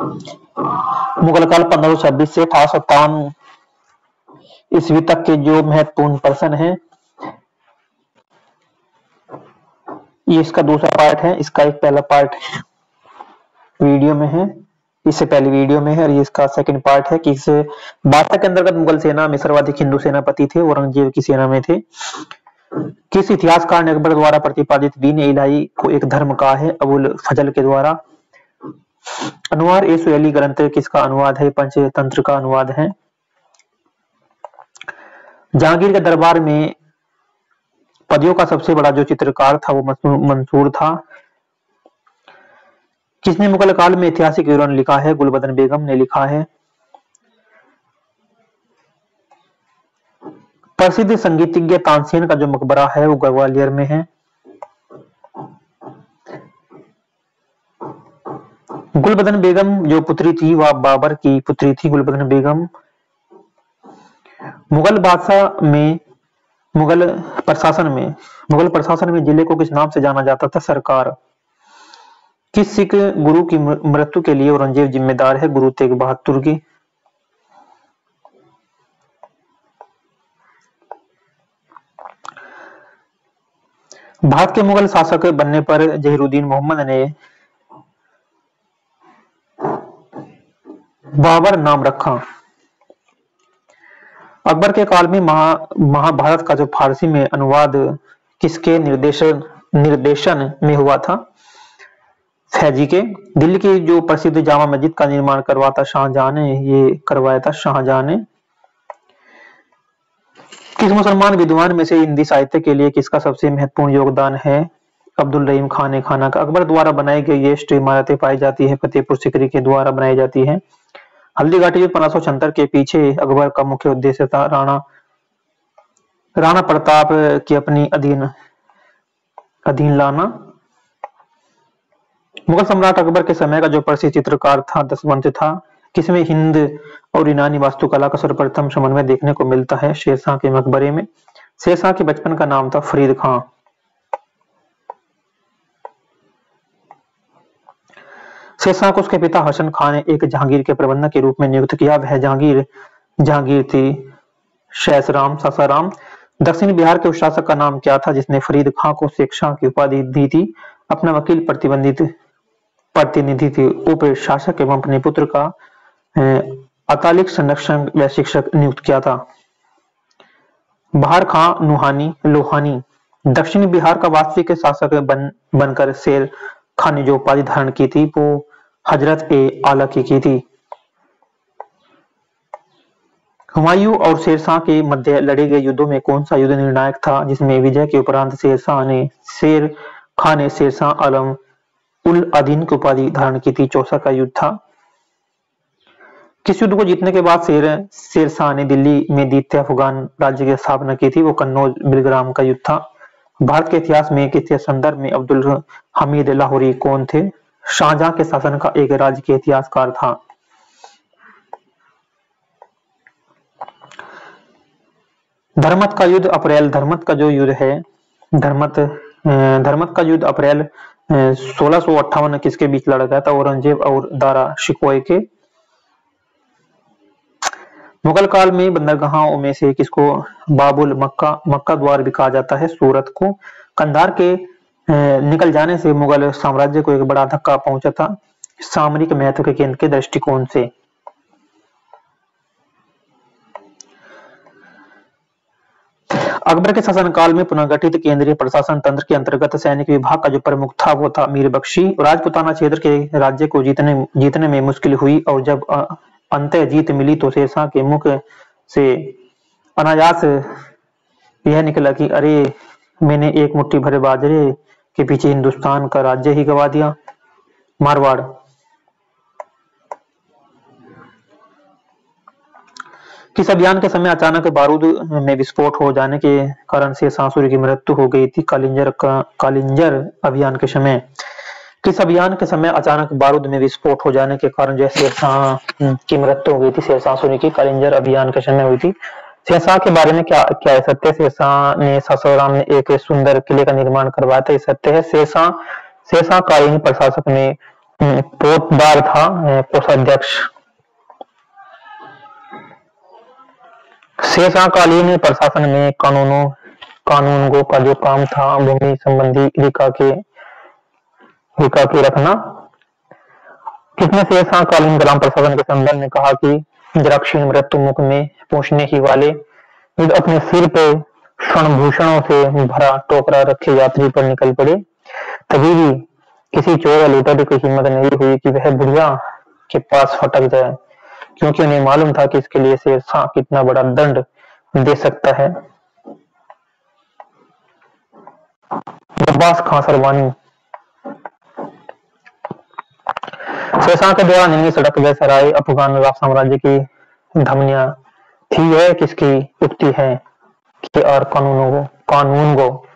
मुगल काल 1526 से 1857 ईस्वी तक के जो महत्वपूर्ण पर्सन हैं, ये इसका दूसरा पार्ट है। इसका एक पहला पार्ट वीडियो में है, इससे पहले वीडियो में है, और ये इसका सेकंड पार्ट है कि इस बादशाह के अंतर्गत मुगल सेना मिस्रवादी हिंदू सेनापति थे, औरंगजेब की सेना में थे। किस इतिहासकार ने अकबर द्वारा प्रतिपादित दीन इलाही को एक धर्म कहा है? अबुल फजल के द्वारा। अनुवार ए सुहेली ग्रंथ किसका अनुवाद है? पंचतंत्र का अनुवाद है। जहांगीर के दरबार में पदियों का सबसे बड़ा जो चित्रकार था वो मंसूर था। किसने मुगल काल में ऐतिहासिक विवरण लिखा है? गुलबदन बेगम ने लिखा है। प्रसिद्ध संगीतज्ञ तानसेन का जो मकबरा है वो ग्वालियर में है। गुलबदन बेगम जो पुत्री थी वह बाबर की पुत्री थी। गुलबदन बेगम मुगल प्रशासन में जिले को किस नाम से जाना जाता था? सरकार। किस सिख गुरु की मृत्यु के लिए औरंगजेब जिम्मेदार है? गुरु तेग बहादुर की। भारत के मुगल शासक बनने पर जहीरुद्दीन मोहम्मद ने बाबर नाम रखा। अकबर के काल में महाभारत का जो फारसी में अनुवाद किसके निर्देशन में हुआ था? फैजी के। दिल्ली की जो प्रसिद्ध जामा मस्जिद का निर्माण करवाया शाहजहां ने। किस मुसलमान विद्वान में से हिंदी साहित्य के लिए किसका सबसे महत्वपूर्ण योगदान है? अब्दुल रहीम खान खाना का। अकबर द्वारा बनाई गई ये इमारतें पाई जाती है फतेहपुर सीकरी के द्वारा बनाई जाती है। हल्दी घाटी 1576 के पीछे अकबर का मुख्य उद्देश्य था राणा प्रताप की अपनी अधीन लाना। मुगल सम्राट अकबर के समय का जो प्रसिद्ध चित्रकार था दसवंत था। किसमें हिंद और यूनानी वास्तुकला का सर्वप्रथम समन्वय देखने को मिलता है? शेरशाह के मकबरे में। शेरशाह के बचपन का नाम था फरीद खां। शेरशाह को उसके पिता हसन खान ने एक जहांगीर के प्रबंधक के रूप में नियुक्त किया। वह जहांगीर थी सासाराम। दक्षिण बिहार के उस शासक का नाम क्या था जिसने फरीद खां को शेरशाह की उपाधि दी थी? अपना वकील प्रतिनिधि थे। उप शासक एवं अपने पुत्र का अकालिक संरक्षण व शिक्षक नियुक्त किया था। बहार खां लोहानी दक्षिण बिहार का वास्तविक शासक बनकर शेर खान ने जो उपाधि धारण की थी वो हजरत ए आला की थी। हुमायूं और शेरशाह के मध्य लड़े गए युद्धों में कौन सा युद्ध निर्णायक था जिसमें विजय के उपरांत शेर खान ने शेरशाह आलम उल अदीन की उपाधि धारण की थी? चौसा का युद्ध था। किस युद्ध को जीतने के बाद शेरशाह ने दिल्ली में द्वितीय अफगान राज्य की स्थापना की थी? वो कन्नौज बिलग्राम का युद्ध था। भारत के इतिहास में किसके संदर्भ में अब्दुल हमीद लाहौरी कौन थे? शाहजहां के शासन का एक राज्य के इतिहासकार था। धर्मत का युद्ध अप्रैल अप्रैल 1658 किसके बीच लड़ा गया था? औरंगजेब और दारा शिकोह के। मुगल काल में बंदरगाहों में से किसको बाबुल मक्का द्वार भी कहा जाता है? सूरत को। कंधार के निकल जाने से मुगल साम्राज्य को एक बड़ा धक्का पहुंचा था सामरिक महत्व के केंद्र के दृष्टिकोण से। अकबर के शासनकाल में पुनर्गठित केंद्रीय प्रशासन तंत्र के अंतर्गत सैनिक विभाग का जो प्रमुख था वो था मीर बख्शी। राजपूताना क्षेत्र के राज्य को जीतने में मुश्किल हुई और जब अंततः जीत मिली तो शेरशाह के मुख से अनायास यह निकला कि अरे मैंने एक मुट्ठी भरे बाजरे के पीछे हिंदुस्तान का राज्य ही गवा दिया। मारवाड़। किस अभियान के समय अचानक बारूद में विस्फोट हो जाने के कारण शेरशाह सूरी की मृत्यु हो गई थी? कालिंजर अभियान के समय। किस अभियान के समय अचानक बारूद में विस्फोट हो जाने के कारण जो शेरशाह की मृत्यु हो गई थी? शेरशाह सूरी की कालिंजर अभियान के समय हुई थी। शेरशाह के बारे में क्या है सत्य? शेरशाह ने सासाराम में एक सुंदर किले का निर्माण करवाया था, ये सत्य है। शेरशाह कालीन प्रशासक में पोतदार था, कोषाध्यक्ष। शेषकालीन प्रशासन में कानूनगो का जो काम था, भूमि संबंधी रिका के रखना। किसने शेषकालीन ग्राम प्रशासन के संदर्भ में कहा कि जरा क्षीण मृत्यु मुख में पहुंचने ही वाले यदि अपने सिर पे स्वर्ण से भरा टोकरा रखे यात्री पर निकल पड़े, तभी भी किसी चोर या लुटेरे की हिम्मत नहीं हुई कि वह बुढ़िया के पास फटक जाए, क्योंकि उन्हें मालूम था कि इसके लिए शेरशाह कितना बड़ा दंड दे सकता है। अब्बास खां सरवानी। शेरशाह के द्वारा निर्मित सड़क व सराय अफगान साम्राज्य की धमनियां थी। यह किसकी उक्ति है कि और कानून गो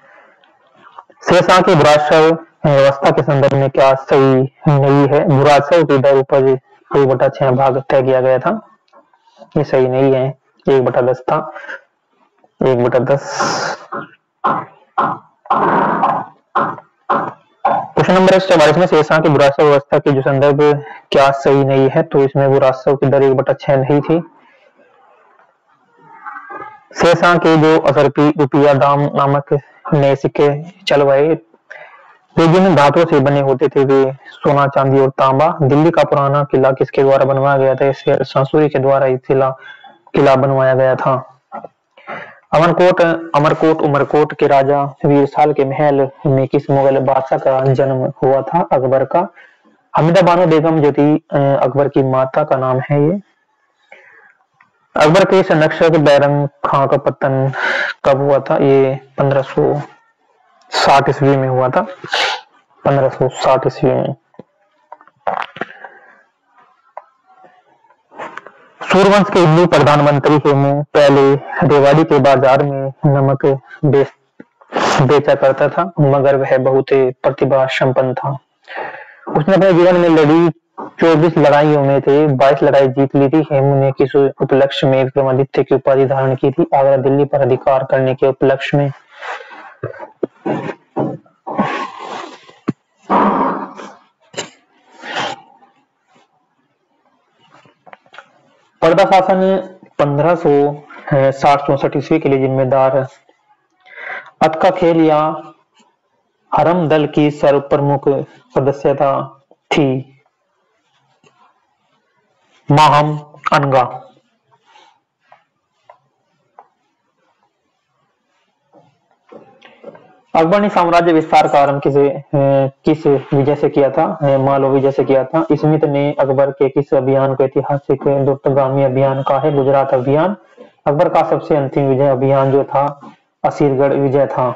शेरशाह की बुराशव व्यवस्था के संदर्भ में क्या सही नहीं है? बुराशव की दर उपज 1/6 भाग तय किया गया था, ये सही नहीं है। 1/10 था, 1/10। क्वेश्चन नंबर 44 में शेरशाह की बुराशव व्यवस्था के जो संदर्भ क्या सही नहीं है, तो इसमें बुराशव की दर 1/6 नहीं थी। शेरशाह के जो असरपी रुपया दाम नामक नए सिक्के चलवाए, वे जिन धातुओं से बने होते थे वे सोना, चांदी और तांबा। दिल्ली का पुराना किला किसके द्वारा बनवाया गया था? शेरशाह सूरी के द्वारा किला बनवाया गया था। उमरकोट के राजा वीरसाल के महल में किस मुगल बादशाह का जन्म हुआ था? अकबर का। हमीदा बानो बेगम जो थी अकबर की माता का नाम है ये। अकबर के संरक्षक बैरम खां का पतन कब हुआ था? ये 1560 ईस्वी में हुआ था, 1560 ईस्वी में। सूर्यवंश के हिंदू प्रधानमंत्री हेमू पहले रेवाड़ी के बाजार में नमक बेचा करता था, मगर वह बहुत प्रतिभा संपन्न था। उसने अपने जीवन में लड़ी 24 लड़ाइयों में से 22 लड़ाई जीत ली थी। हेमू ने किस उपलक्ष्य में विक्रमादित्य की उपाधि धारण की थी? आगरा दिल्ली पर अधिकार करने के उपलक्ष्य में। पर्दा शासन 1560-64 ईस्वी के लिए जिम्मेदार अतका खेल या हरम दल की सर्वप्रमुख सदस्यता थी? माहम अनगा। अकबर ने साम्राज्य विस्तार का आरंभ किस विजय से किया था? मालवा विजय से किया था। स्मिथ ने अकबर के किस अभियान को ऐतिहासिक द्रुतगामी अभियान कहा है? गुजरात अभियान। अकबर का सबसे अंतिम विजय अभियान जो था असीरगढ़ विजय था।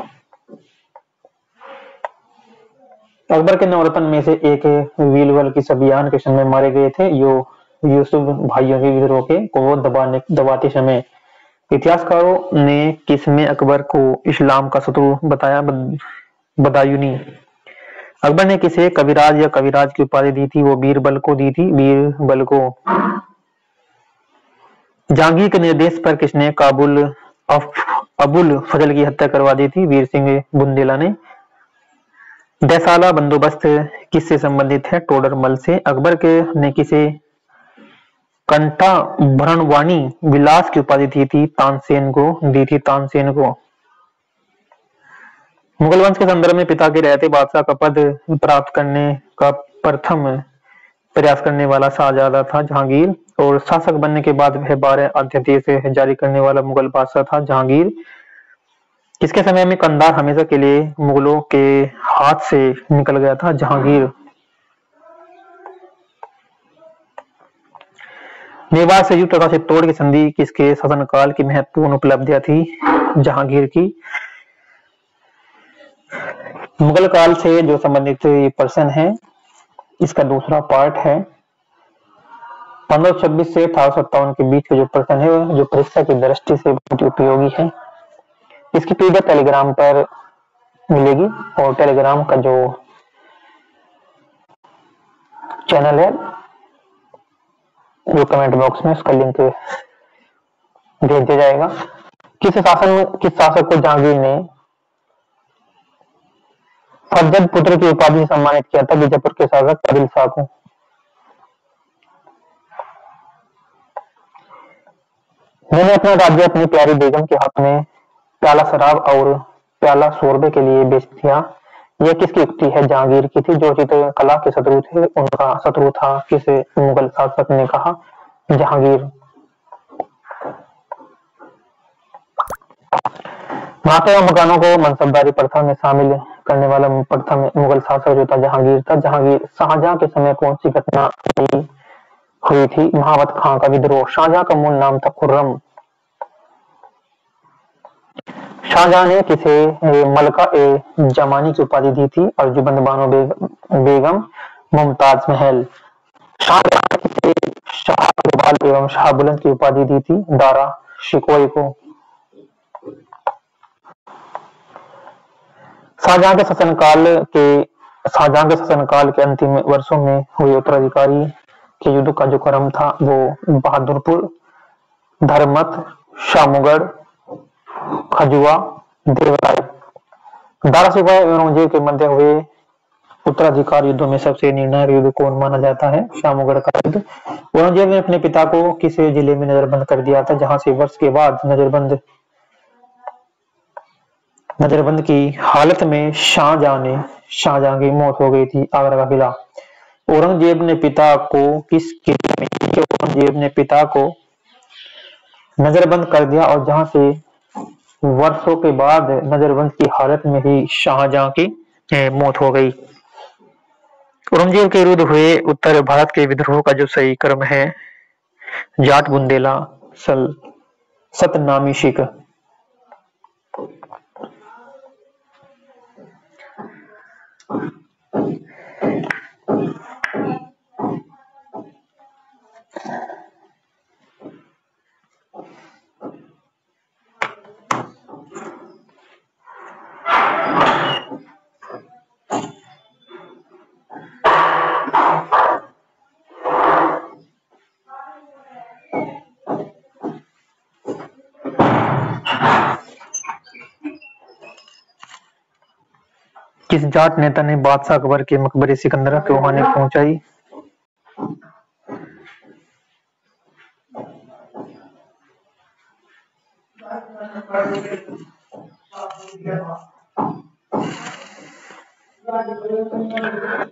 अकबर के नवरत्न में से एक वीरबल किस अभियान के समय मारे गए थे? यूसुफ भाइयों के विद्रोह को दबाते समय। इतिहासकारों ने किसमें अकबर को इस्लाम का शत्रु बताया? बदायूनी। अकबर ने किसे कविराज या कविराज की उपाधि दी थी? वो बीरबल को दी थी, बीरबल को। जहांगीर के निर्देश पर किसने अबुल फजल की हत्या करवा दी थी? वीर सिंह बुंदेला ने। देसाला बंदोबस्त किससे संबंधित है? टोडरमल से। अकबर ने किसे कंठाभरणवाणी विलास की उपाधि दी थी? तानसेन को। मुगल वंश के संदर्भ में पिता के रहते बादशाह का पद प्राप्त करने का प्रथम प्रयास करने वाला शाहजादा था जहांगीर, और शासक बनने के बाद वह 12 अध्यादेश जारी करने वाला मुगल बादशाह था जहांगीर। किसके समय में कंधार हमेशा के लिए मुगलों के हाथ से निकल गया था? जहांगीर। मेवाड़ से युद्ध तथा चित्तौड़ की संधि किसके शासनकाल की महत्वपूर्ण उपलब्धियां थी? जहांगीर की। मुगल काल से जो संबंधित प्रश्न है, इसका दूसरा पार्ट है। 1526 से 1857 के बीच के जो प्रश्न है, जो परीक्षा की दृष्टि से बहुत उपयोगी है। इसकी पीडीएफ टेलीग्राम पर मिलेगी, और टेलीग्राम का जो चैनल है वो कमेंट बॉक्स में उसका लिंक भेज दिया जाएगा। किस शासक को जहांगीर ने फरजद पुत्र की उपाधि से सम्मानित किया था बीजापुर के शासक आदिल शाह को। मैंने अपना राज्य अपनी प्यारी बेगम के हाथ में प्याला शराब और प्याला शोरबे के लिए बेच दिया। यह किसकी युक्ति है? जहांगीर की थी, जो चित्र कला के शत्रु थे। उनका शत्रु था किस मुगल शासक ने कहा? जहांगीर। नाते एवं मकानों को मनसबदारी प्रथा में शामिल करने वाला प्रथम मुगल शासक जो था जहांगीर था। जहांगीर शाहजहां के समय कौन सी घटना हुई थी? महावत खां का विद्रोह। शाहजहां का मूल नाम था खुर्रम। शाहजहां ने किसे मलका ए जमानी की उपाधि दी थी? और जुबंद बानो बेगम मुमताज महल। शाहजहां ने किसे शाह इकबाल एवं शाह बुलंद की उपाधि दी थी? दारा शिकोह को। शाहजहां के शासनकाल के अंतिम वर्षों में हुए उत्तराधिकारी के युद्ध का जो क्रम था वो बहादुरपुर, धर्मत, शाहमुगढ़, खजुआ, देवराय। दारा शिकोह एवं औरंगजेब के मध्य हुए उत्तराधिकार युद्धों में सबसे निर्णायक युद्ध कौन माना जाता है? शाहमुगढ़ का युद्ध। औरंगजेब ने अपने पिता को किस जिले में नजरबंद कर दिया था? जहां से वर्ष के बाद नजरबंद की हालत में शाहजहां की मौत हो गई थी। आगरा का किला। औरंगजेब ने पिता को किस किले में औरंगजेब ने पिता को नजरबंद कर दिया और जहां से वर्षों के बाद नजरबंद की हालत में ही शाहजहां की मौत हो गई। औरंगजेब के विरुद्ध हुए उत्तर भारत के विद्रोह का जो सही क्रम है? जाट, बुंदेला, सतनामी सिख। किस जाट नेता ने बादशाह अकबर के मकबरे सिकंदरा को हानि पहुंचाई?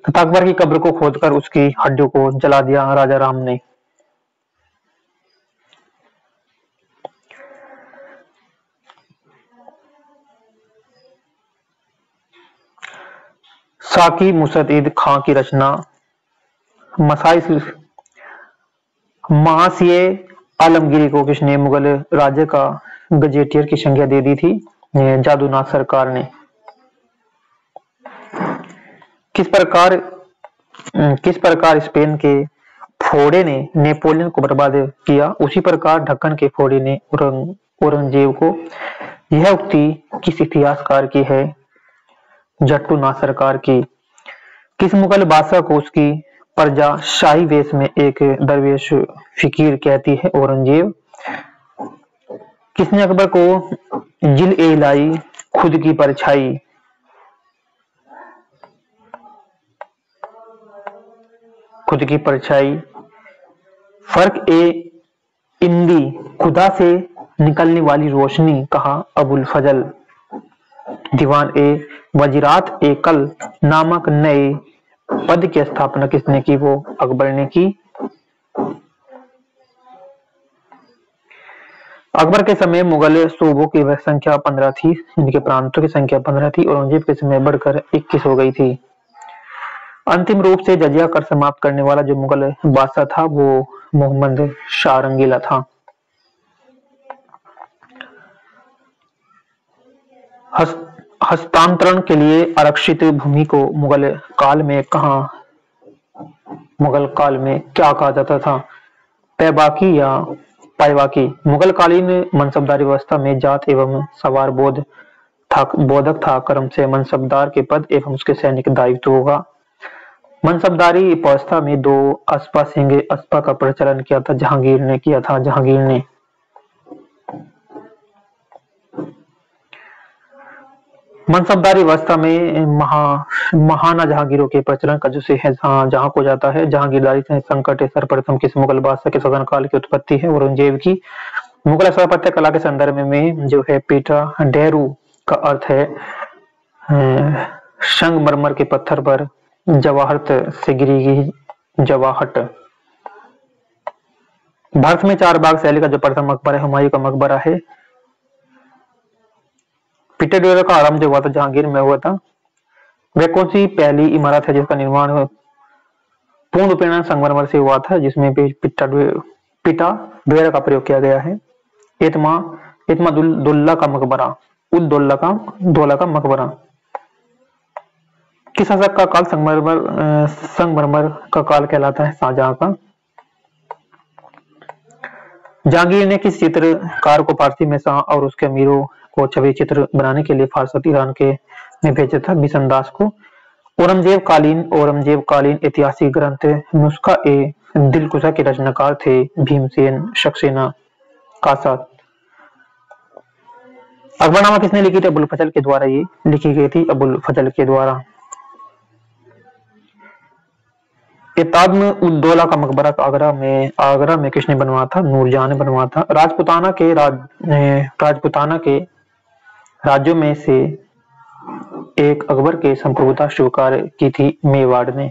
तथा अकबर की कब्र को खोदकर उसकी हड्डियों को जला दिया राजा राम ने। साकी मुसद्दीद खां की रचना महासिए आलमगीरी को किसने मुगल राज्य का गजेटियर की संज्ञा दे दी थी? जादूनाथ सरकार ने। किस प्रकार स्पेन के फोड़े ने नेपोलियन को बर्बाद किया, उसी प्रकार ढक्कन के फोड़े ने औरंगजेब को। यह उक्ति किस इतिहासकार की है? जट्टूनाथ सरकार की। किस मुगल बादशाह को उसकी प्रजा शाही वेश में एक दरवेश फकीर कहती है? औरंगजेब। किसने अकबर को जिल-ए-इलाई खुद की परछाई फर्क ए इंदी खुदा से निकलने वाली रोशनी कहा? अबुल फजल। दीवान ए वजीरात ए कल नामक नए पद की स्थापना किसने की? वो अकबर ने की। अकबर के समय मुगल सूबों की संख्या 15 थी, इनके प्रांतों की संख्या 15 थी। औरंगजेब के समय बढ़कर 21 हो गई थी। अंतिम रूप से जजिया कर समाप्त करने वाला जो मुगल बादशाह था वो मोहम्मद शाह रंगीला था। हस्तांतरण के लिए आरक्षित भूमि को मुगल काल में क्या कहा जाता था? पैबाकी या पायवाकी। मुगल कालीन मनसबदारी व्यवस्था में जात एवं सवार बोधक था। क्रम से मनसबदार के पद एवं उसके सैनिक दायित्व होगा। मनसबदारी व्यवस्था में 2 अस्पा सिंह अस्पा का प्रचलन किया था। जहांगीर ने किया था। जहांगीर ने मनसबदारी अवस्था में महाना जहांगीरों के प्रचलन का जिसे है जहां को जाता है। जहांगीरदारी से संकट सर्वप्रथम किस मुगल बादशाह के शासन काल की उत्पत्ति है। औरंगजेब की मुगल स्थापत्य कला के संदर्भ में जो है पीटा डेरू का अर्थ है संगमरमर के पत्थर पर जवाहरत से गिरी गई जवाहट। भारत में 4 बाग शैली का जो प्रथम मकबरा है हुमायूं का मकबरा है। पीटाडेरा का आरंभ जो हुआ था जहांगीर में हुआ था। वह कौन सी पहली इमारत है जिसका निर्माण पूर्ण रूपेण संगमरमर से हुआ था, जिसमें पीटाडेरा का प्रयोग किया गया है। इत्मा दुल्ला का मकबरा, दौला का मकबरा। किस शासक का काल संगमरमर का काल कहलाता है? शाहजहां का। जहांगीर ने किस चित्रकार को फारसी में शाह और उसके अमीरों को छवि चित्र बनाने के लिए फारस ईरान के में भेजा था? बिशनदास को। औरंगजेब कालीन ऐतिहासिक ग्रंथ नुस्खा ए दिलकुशा के रचनाकार थे भीमसेन सक्सेना कासात। अकबरनामा किसने लिखी थी? अबुल फजल के द्वारा ये लिखी गई थी, अबुल फजल के द्वारा। ताज्म उद दौला का मकबरा आगरा में किसने बनवाया था? नूरजहां ने बनवाया था। राजपुताना के राज्यों में से एक अकबर के संप्रभुता स्वीकार की थी मेवाड़ ने।